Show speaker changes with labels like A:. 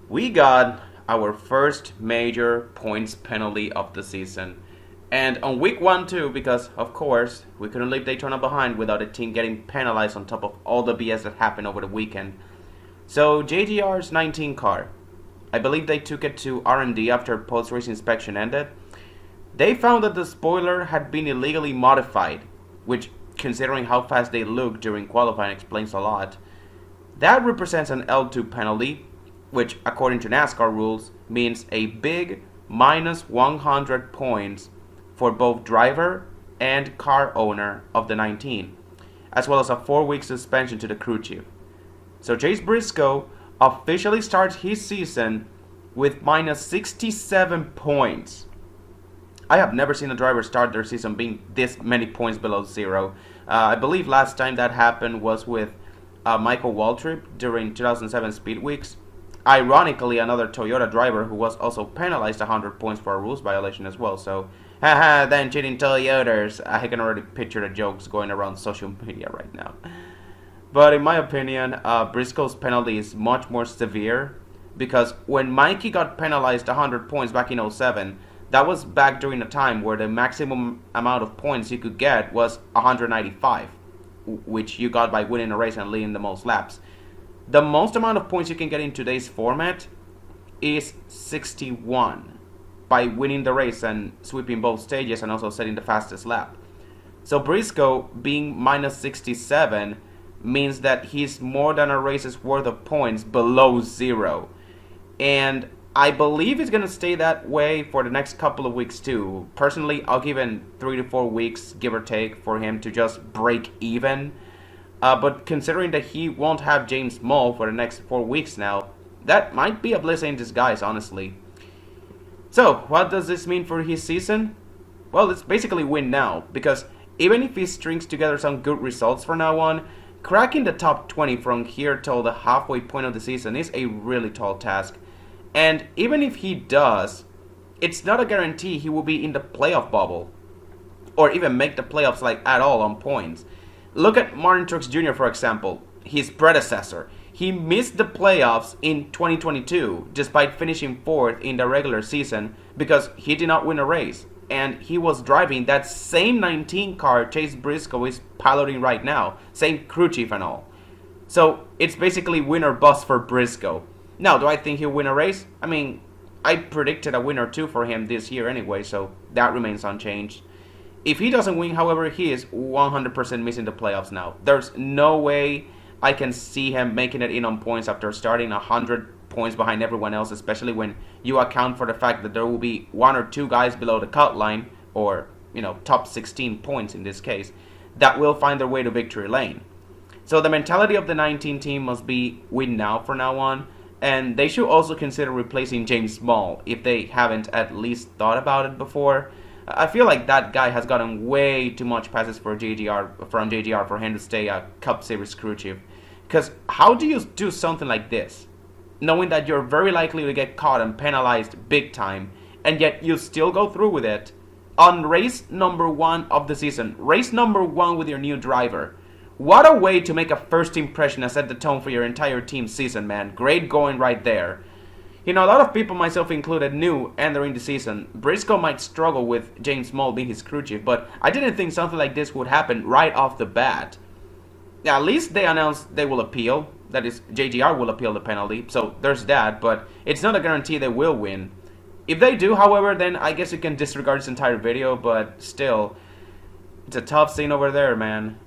A: We got our first major points penalty of the season. And on week 1 too, because of course, we couldn't leave Daytona behind without a team getting penalized on top of all the BS that happened over the weekend. So JGR's 19 car, I believe they took it to R&D after post-race inspection ended. They found that the spoiler had been illegally modified, which, considering how fast they looked during qualifying, explains a lot. That represents an L2 penalty, which according to NASCAR rules means a big minus 100 points for both driver and car owner of the 19, as well as a 4-week suspension to the crew chief. So Chase Briscoe officially starts his season with minus 67 points. I have never seen a driver start their season being this many points below zero. I believe last time that happened was with Michael Waltrip during 2007 Speed Weeks. Ironically, another Toyota driver who was also penalized 100 points for a rules violation as well. So, haha, then cheating Toyotas. I can already picture the jokes going around social media right now. But in my opinion, Briscoe's penalty is much more severe because when Mikey got penalized 100 points back in 07, that was back during a time where the maximum amount of points you could get was 195, which you got by winning a race and leading the most laps. The most amount of points you can get in today's format is 61 by winning the race and sweeping both stages and also setting the fastest lap. So Briscoe being minus 67 means that he's more than a race's worth of points below zero. And I believe it's going to stay that way for the next couple of weeks too. Personally, I'll give him 3 to 4 weeks, give or take, for him to just break even. But considering that he won't have James Small for the next 4 weeks now, that might be a blessing in disguise, honestly. So, what does this mean for his season? Well, it's basically win now, because even if he strings together some good results from now on, cracking the top 20 from here till the halfway point of the season is a really tall task. And even if he does, it's not a guarantee he will be in the playoff bubble, or even make the playoffs like at all on points. Look at Martin Truex Jr., for example, his predecessor. He missed the playoffs in 2022 despite finishing 4th in the regular season because he did not win a race. And he was driving that same 19 car Chase Briscoe is piloting right now, same crew chief and all. So it's basically win or bust for Briscoe. Now, do I think he'll win a race? I mean, I predicted a win or two for him this year anyway, so that remains unchanged. If he doesn't win, however, he is 100% missing the playoffs now. There's no way I can see him making it in on points after starting 100 points behind everyone else, especially when you account for the fact that there will be 1 or 2 guys below the cut line, or, top 16 points in this case, that will find their way to victory lane. So the mentality of the 19 team must be win now from now on, and they should also consider replacing James Small if they haven't at least thought about it before. I feel like that guy has gotten way too much passes from JGR for him to stay a Cup Series crew chief. Because how do you do something like this, knowing that you're very likely to get caught and penalized big time, and yet you still go through with it on race number 1 of the season, race number 1 with your new driver? What a way to make a first impression and set the tone for your entire team season, man. Great going right there. A lot of people, myself included, knew entering the season Briscoe might struggle with James Small being his crew chief, but I didn't think something like this would happen right off the bat. Yeah, at least they announced they will appeal. That is, JGR will appeal the penalty, so there's that, but it's not a guarantee they will win. If they do, however, then I guess you can disregard this entire video, but still, it's a tough scene over there, man.